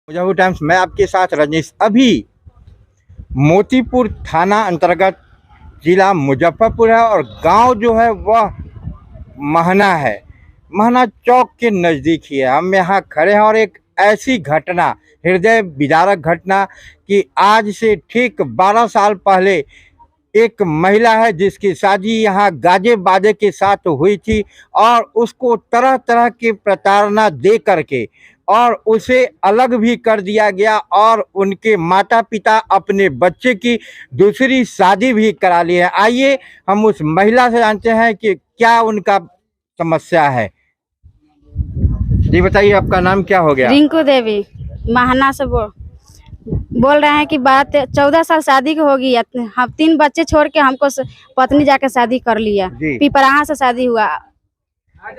Muzaffarpur times मैं आपके साथ रजनीश। अभी मोतीपुर थाना अंतर्गत जिला मुजफ्फरपुर है और गांव जो है वह महना है। महना चौक के नज़दीक ही है। हम यहाँ खड़े हैं और एक ऐसी घटना, हृदय विदारक घटना कि आज से ठीक 12 साल पहले एक महिला है जिसकी शादी यहाँ गाजे बाजे के साथ हुई थी और उसको तरह तरह की प्रताड़ना दे करके और उसे अलग भी कर दिया गया और उनके माता पिता अपने बच्चे की दूसरी शादी भी करा ली है। आइए हम उस महिला से जानते हैं कि क्या उनका समस्या है। जी बताइए, आपका नाम क्या हो गया? रिंकू देवी महना से बोल रहे हैं कि बात 14 साल शादी की होगी। हम 3 बच्चे छोड़ के हमको पत्नी जाके शादी कर लिया। पिपराहा से शादी हुआ।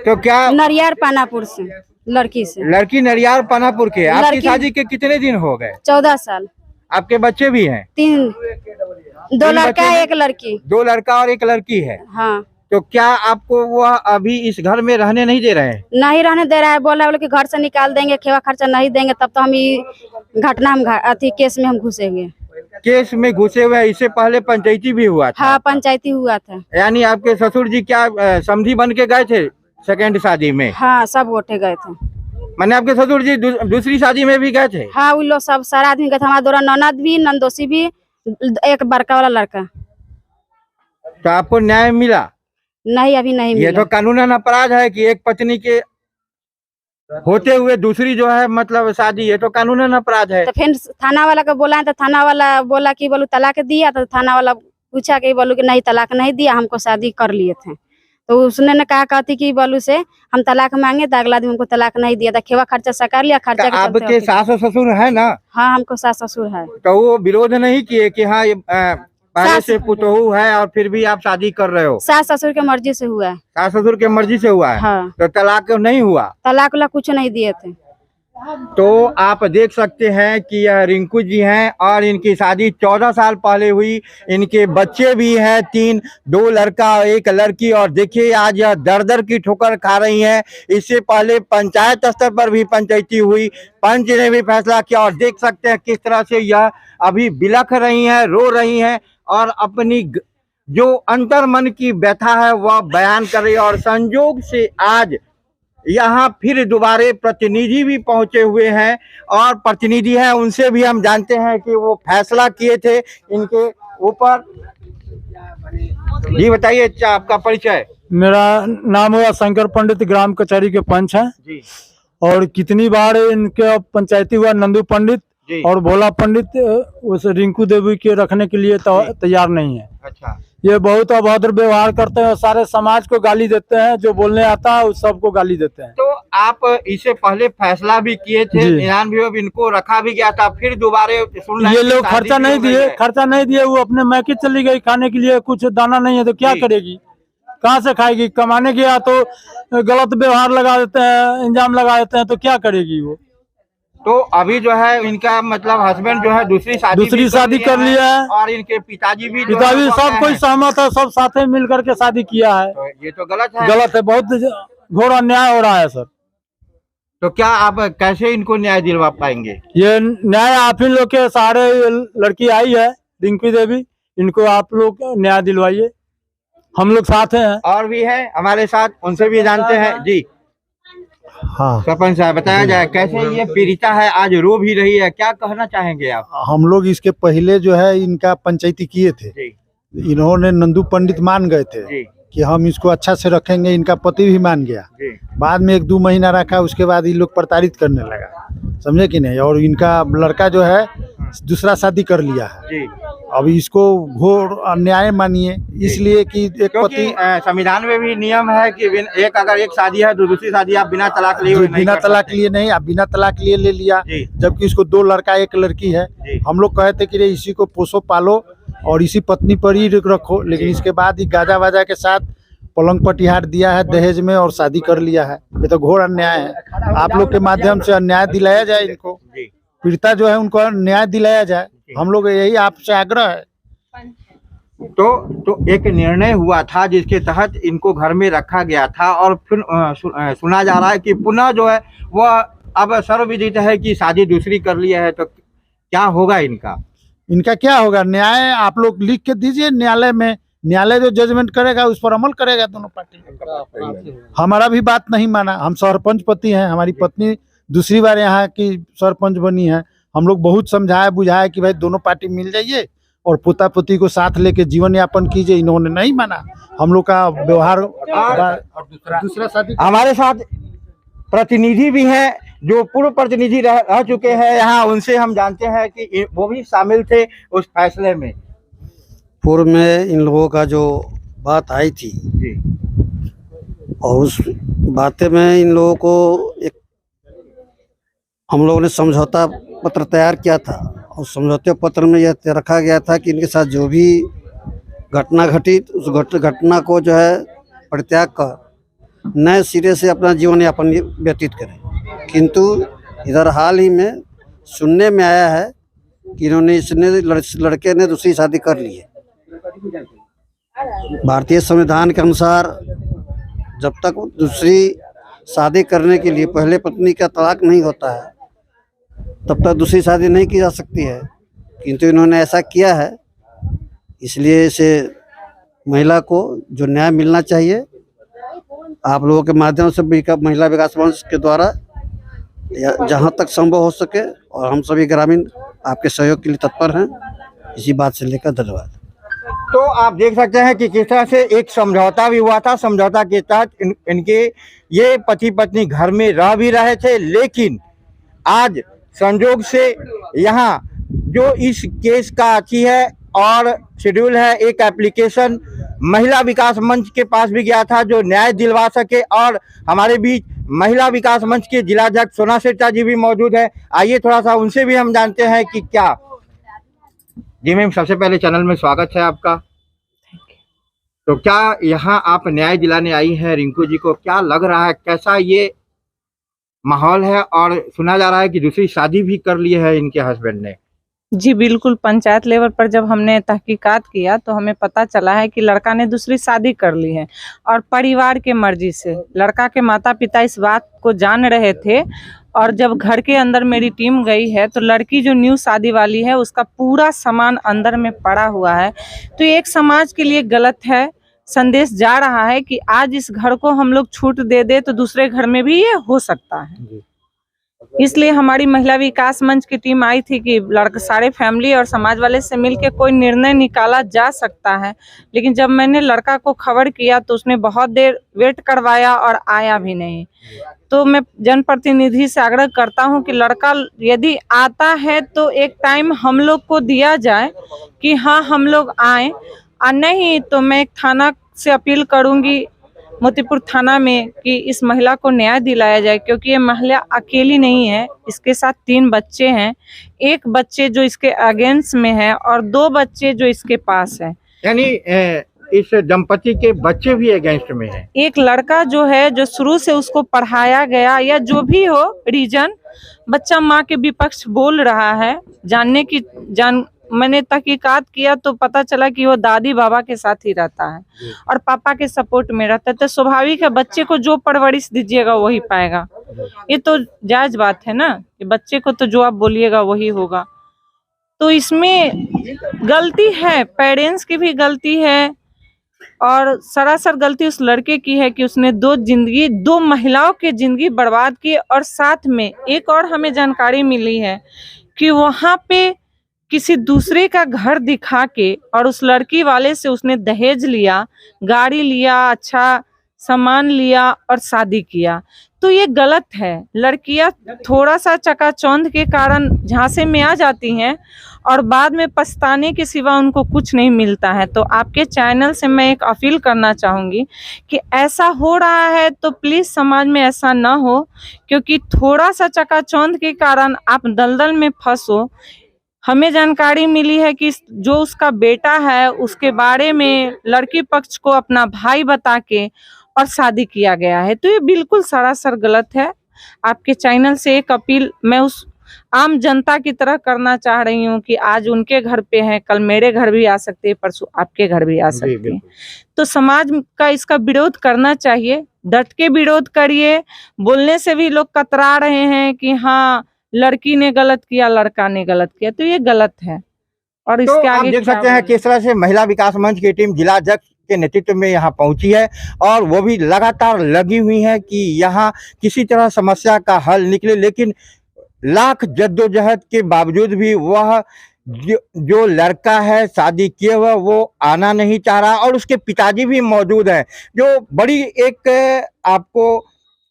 तो क्या नरियार पानापुर से लड़की से। लड़की नरियार पानापुर के। आपकी शादी के कितने दिन हो गए? 14 साल। आपके बच्चे भी हैं? 3, 2 लड़का 1 लड़की। 2 लड़का और 1 लड़की है। हाँ। तो क्या आपको वह अभी इस घर में रहने नहीं दे रहे हैं? नहीं रहने दे रहा है। बोला कि घर से निकाल देंगे, खेवा खर्चा नहीं देंगे, तब तो हम ये घटना हम केस में हम घुसेंगे। केस में घुसे हुए? इससे पहले पंचायती भी हुआ था? हाँ, पंचायती हुआ था। यानी आपके ससुर जी क्या समधी बन के गए थे सेकंड शादी में? हाँ, सब वोटे गए थे। मैंने आपके ससुर जी दूसरी शादी में भी गए थे? हाँ, वो लोग सब सारा आदमी गए थे। हमारा 2 ननद भी, नंदोसी भी, एक बड़का वाला लड़का। तो आपको न्याय मिला? नहीं, अभी नहीं मिला। ये तो कानूनन अपराध है कि एक पत्नी के होते हुए दूसरी जो है मतलब शादी, ये तो कानूनन अपराध है। तो फिर थाना वाला को बोला तो थाना वाला बोला कि बोलू तलाक दिया। तो थाना वाला पूछा कि बोलू कि नहीं तलाक नहीं दिया, हमको शादी कर लिए थे। तो उसने ने कहा कहती कि बोलू से हम तलाक मांगे तो अगला दिन हमको तलाक नहीं दिया था। खेवा खर्चा सकार लिया। खर्चा तो आपके सास और ससुर है ना? हाँ, हमको सास ससुर है। तो वो विरोध नहीं किए कि हाँ पहले से पुतोहू है और फिर भी आप शादी कर रहे हो? सास ससुर के मर्जी से हुआ है। सास ससुर के मर्जी से हुआ है? हाँ। तो तलाक नहीं हुआ? तलाक वाला कुछ नहीं दिए थे। तो आप देख सकते हैं कि यह रिंकू जी हैं और इनकी शादी 14 साल पहले हुई। इनके बच्चे भी हैं 3, 2 लड़का और 1 लड़की। और देखिए आज यह दर दर की ठोकर खा रही हैं। इससे पहले पंचायत स्तर पर भी पंचायती हुई, पंच ने भी फैसला किया और देख सकते हैं किस तरह से यह अभी बिलख रही हैं, रो रही हैं और अपनी जो अंतर मन की व्यथा है वह बयान कर रही है। और संयोग से आज यहाँ फिर दोबारे प्रतिनिधि भी पहुंचे हुए हैं और प्रतिनिधि हैं, उनसे भी हम जानते हैं कि वो फैसला किए थे इनके ऊपर। जी बताइए, अच्छा आपका परिचय? मेरा नाम हुआ शंकर पंडित, ग्राम कचहरी के पंच हैं जी। और कितनी बार इनके पंचायती हुआ नंदू पंडित और भोला पंडित उस रिंकू देवी के रखने के लिए तैयार नहीं है। अच्छा। ये बहुत अभद्र व्यवहार करते हैं, सारे समाज को गाली देते हैं, जो बोलने आता है उस सबको गाली देते हैं। तो आप इससे पहले फैसला भी किए थे, ध्यान भी इनको रखा भी गया था, फिर दोबारा ये लोग खर्चा नहीं दिए, वो अपने मैके चली गई खाने के लिए। कुछ दाना नहीं है तो क्या करेगी, कहाँ से खाएगी? कमाने गया तो गलत व्यवहार लगा देते हैं, इंजाम लगा देते हैं, तो क्या करेगी वो? तो अभी जो है इनका मतलब हस्बैंड जो है दूसरी शादी कर लिया है और इनके पिताजी सब कोई सहमत है, सब साथ में मिल करके शादी किया है। तो ये तो गलत है, बहुत घोर अन्याय हो रहा है सर। तो क्या आप कैसे इनको न्याय दिलवा पाएंगे? ये न्याय आप ही लोग के सहारे लड़की आई है रिंकू देवी, इनको आप लोग न्याय दिलवाइए, हम लोग साथ हैं। और भी है हमारे साथ, उनसे भी जानते हैं जी। हाँ सरपंच साहब, बताया जाए कैसे ये पीड़िता है, आज रो भी रही है, क्या कहना चाहेंगे आप? हम लोग इसके पहले जो है इनका पंचायती किए थे जी। इन्होंने नंदू पंडित मान गए थे जी कि हम इसको अच्छा से रखेंगे। इनका पति भी मान गया जी। बाद में 1-2 महीना रखा, उसके बाद ये लोग प्रताड़ित करने लगा, समझे कि नहीं। और इनका लड़का जो है दूसरा शादी कर लिया है जी। अब इसको घोर अन्याय मानिए, इसलिए कि एक पति, संविधान में भी नियम है कि अगर एक शादी है तो दूसरी शादी आप बिना तलाक लिए बिना तलाक लिए नहीं, आप बिना तलाक लिए ले लिया, जबकि इसको 2 लड़का 1 लड़की है। हम लोग कहे थे कि इसी को पोसो पालो और इसी पत्नी पर ही रखो, लेकिन इसके बाद ही गाजा वाजा के साथ पलंग पटिहार दिया है दहेज में और शादी कर लिया है। ये तो घोर अन्याय है। आप लोग के माध्यम से अन्याय दिलाया जाए, इनको पीड़िता जो है उनको न्याय दिलाया जाए, हम लोग यही आपसे आग्रह है। तो एक निर्णय हुआ था जिसके तहत इनको घर में रखा गया था और फिर सुना जा रहा है कि पुनः जो है वह अब सर्वविदित है कि शादी दूसरी कर लिया है, तो क्या होगा इनका? इनका क्या होगा? न्याय आप लोग लिख के दीजिए न्यायालय में, न्यायालय जो जजमेंट करेगा उस पर अमल करेगा दोनों पार्टी। हमारा भी बात नहीं माना। हम सरपंच पति हैं, हमारी पत्नी दूसरी बार यहाँ की सरपंच बनी है। हम लोग बहुत समझाया बुझाया कि भाई दोनों पार्टी मिल जाइए और पोता पोती को साथ लेके जीवन यापन कीजिए। इन्होंने नहीं माना। हम लोग का व्यवहार दूसरा शादी। हमारे साथ प्रतिनिधि भी हैं जो पूर्व प्रतिनिधि रह चुके हैं यहाँ, उनसे हम जानते हैं कि वो भी शामिल थे उस फैसले में। पूर्व में इन लोगों का जो बात आई थी जी और उस बातें में इन लोगों को एक हम लोगों ने समझौता पत्र तैयार किया था और समझौते पत्र में यह रखा गया था कि इनके साथ जो भी घटना घटी उस घटना को जो है परित्याग कर नए सिरे से अपना जीवन यापन व्यतीत करें। किंतु इधर हाल ही में सुनने में आया है कि इन्होंने लड़के ने दूसरी शादी कर ली है। भारतीय संविधान के अनुसार जब तक दूसरी शादी करने के लिए पहले पत्नी का तलाक नहीं होता है तब तक दूसरी शादी नहीं की जा सकती है, किंतु इन्होंने ऐसा किया है। इसलिए इसे महिला को जो न्याय मिलना चाहिए आप लोगों के माध्यम से महिला विकास मंच के द्वारा जहां तक संभव हो सके, और हम सभी ग्रामीण आपके सहयोग के लिए तत्पर हैं। इसी बात से लेकर धन्यवाद। तो आप देख सकते हैं कि किस तरह से एक समझौता भी हुआ था। समझौता के तहत इनके ये पति पत्नी घर में रह भी रहे थे, लेकिन आज संजोग से यहाँ जो इस केस का अच्छी है और शेड्यूल है, एक एप्लीकेशन महिला विकास मंच के पास भी गया था जो न्याय दिलवा सके। और हमारे बीच महिला विकास मंच के जिलाध्यक्ष सोना सेठा जी भी मौजूद है। आइए थोड़ा सा उनसे भी हम जानते हैं कि क्या। जी मैम, सबसे पहले चैनल में स्वागत है आपका। तो क्या यहाँ आप न्याय दिलाने आई हैं रिंकू जी को, क्या लग रहा है, कैसा ये माहौल है? और सुना जा रहा है कि दूसरी शादी भी कर ली है इनके हस्बैंड ने। जी बिल्कुल, पंचायत लेवल पर जब हमने तहकीकात किया तो हमें पता चला है कि लड़का ने दूसरी शादी कर ली है और परिवार के मर्जी से। लड़का के माता पिता इस बात को जान रहे थे और जब घर के अंदर मेरी टीम गई है तो लड़की जो न्यू शादी वाली है उसका पूरा सामान अंदर में पड़ा हुआ है। तो ये एक समाज के लिए गलत है, संदेश जा रहा है कि आज इस घर को हम लोग छूट दे दे तो दूसरे घर में भी ये हो सकता है। इसलिए हमारी महिला विकास मंच की टीम आई थी कि लड़का सारे फैमिली और समाज वाले से मिलकर कोई निर्णय निकाला जा सकता है। लेकिन जब मैंने लड़का को खबर किया तो उसने बहुत देर वेट करवाया और आया भी नहीं। तो मैं जनप्रतिनिधि से आग्रह करता हूं कि लड़का यदि आता है तो एक टाइम हम लोग को दिया जाए कि हाँ हम लोग आए, और नहीं तो मैं थाना से अपील करूंगी मोतीपुर थाना में कि इस महिला को न्याय दिलाया जाए, क्योंकि ये महिला अकेली नहीं है, इसके साथ 3 बच्चे हैं, एक बच्चे जो इसके अगेंस्ट में है और 2 बच्चे जो इसके पास है। यानी इस दंपति के बच्चे भी अगेंस्ट में हैं। एक लड़का जो है जो शुरू से उसको पढ़ाया गया या जो भी हो रीजन, बच्चा माँ के विपक्ष बोल रहा है। मैंने तहकीकात किया तो पता चला कि वो दादी बाबा के साथ ही रहता है और पापा के सपोर्ट में रहता है। तो स्वाभाविक है बच्चे को जो परवरिश दीजिएगा वही पाएगा। ये तो जायज बात है ना कि बच्चे को तो जो आप बोलिएगा वही होगा। तो इसमें गलती है, पेरेंट्स की भी गलती है और सरासर गलती उस लड़के की है कि उसने 2 महिलाओं की जिंदगी बर्बाद की। और साथ में एक और हमें जानकारी मिली है कि वहां पे किसी दूसरे का घर दिखा के और उस लड़की वाले से उसने दहेज लिया, गाड़ी लिया, अच्छा सामान लिया और शादी किया। तो ये गलत है। लड़कियां थोड़ा सा चकाचौंध के कारण झांसे में आ जाती हैं और बाद में पछताने के सिवा उनको कुछ नहीं मिलता है। तो आपके चैनल से मैं एक अपील करना चाहूँगी कि ऐसा हो रहा है तो प्लीज़ समाज में ऐसा ना हो, क्योंकि थोड़ा सा चकाचौंध के कारण आप दलदल में फंसो। हमें जानकारी मिली है कि जो उसका बेटा है उसके बारे में लड़की पक्ष को अपना भाई बता के और शादी किया गया है। तो ये बिल्कुल सरासर गलत है। आपके चैनल से एक अपील मैं उस आम जनता की तरह करना चाह रही हूँ कि आज उनके घर पे है, कल मेरे घर भी आ सकते हैं, परसों आपके घर भी आ सकते हैं। तो समाज का इसका विरोध करना चाहिए, डट के विरोध करिए। बोलने से भी लोग कतरा रहे हैं कि हाँ लड़की ने गलत किया, लड़का ने गलत किया, तो ये गलत है। और तो इसके आप आगे देख क्या सकते हैं किस तरह से महिला विकास मंच की टीम जिला अध्यक्ष के नेतृत्व में यहाँ पहुंची है और वो भी लगातार लगी हुई है कि यहाँ किसी तरह समस्या का हल निकले, लेकिन लाख जद्दोजहद के बावजूद भी वह जो लड़का है शादी किए हुआ वो आना नहीं चाह रहा और उसके पिताजी भी मौजूद हैं, जो बड़ी एक आपको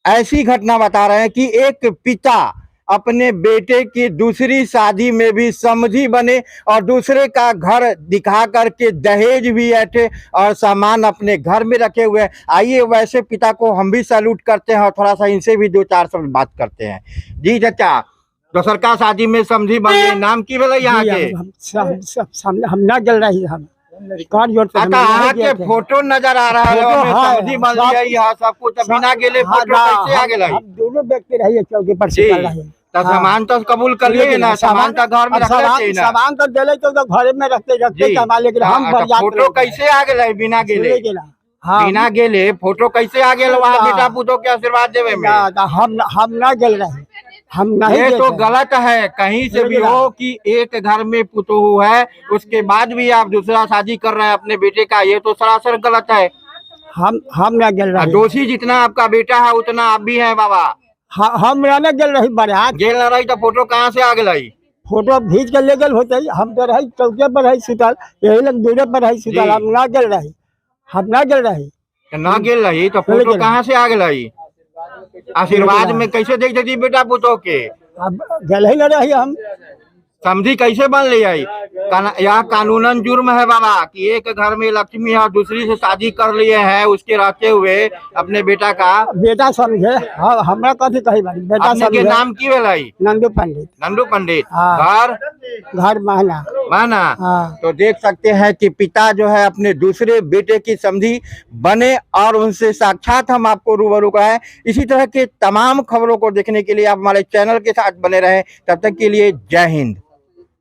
ऐसी घटना बता रहे हैं कि एक पिता अपने बेटे की दूसरी शादी में भी समधी बने और दूसरे का घर दिखा करके दहेज भी ऐठे और सामान अपने घर में रखे हुए हैं। आइए वैसे पिता को हम भी सैल्यूट करते हैं और थोड़ा सा इनसे भी दो चार शब्द बात करते हैं। जी चाचा, दोसर का शादी में समधी बन गए, नाम की भेलै यहाँ के? हम ना गल रही हम रिकॉर्ड जोड़ पे अहाँ के फोटो नजर आ रहा है, फोटो, हाँ, समधी बन लिया यहाँ सब कुछ, बिना गेले हाँ, फोटो कैसे आ गेलै? हम दोनों व्यक्ति रही चौकी पर से जी, कर रहे हैं। तो सामान तो कबूल कर लिए ना, सामान तो घर में रख लेते ना। सामान तो देले तो घर में रखते जी, कमा, लेकिन हम हाँ, तो फोटो कैसे आ गेलै बिना गेले? हाँ, बिना गेले फोटो कैसे आ गेल वहाँ बेटा पुतो के आशीर्वाद देवे में? हम ना गल रहे, हम नहीं ये तो गए। गलत है, कहीं से भी हो कि एक घर में पुतोहू है उसके बाद भी आप दूसरा शादी कर रहे हैं अपने बेटे का, ये तो सरासर गलत है। हम ना गल रहे, दोषी जितना आपका बेटा है उतना आप भी हैं बाबा। हम ना गल रही बारात, गेल न रही तो फोटो कहाँ से आ गई? फोटो खींच के ले गल होते, हम तो रही चौके पर रही सुतल, यही लोग दूरे पर रही सुतल, जी। हम ना गल रही, हम ना गल रही। ना गेल रही तो फोटो कहाँ से आ गई? आशीर्वाद में कैसे देख सकती बेटा पुतो के? अब गल ही ना रही हम। समझी कैसे बन ली है? यह कानूनन जुर्म है बाबा कि एक घर में लक्ष्मी और दूसरी से शादी कर लिए है, उसके रहते हुए अपने बेटा का बेटा समझे, हाँ, हमरा कथी कही बारी, बेटा अपने के समझे। नाम की भेलाई? नंदू पंडित। नंदू पंडित। हाँ। घर महना। माना। हाँ। तो देख सकते हैं कि पिता जो है अपने दूसरे बेटे की समधी बने और उनसे साक्षात हम आपको रूबरू कराएं। इसी तरह के तमाम खबरों को देखने के लिए आप हमारे चैनल के साथ बने रहें। तब तक के लिए जय हिंद।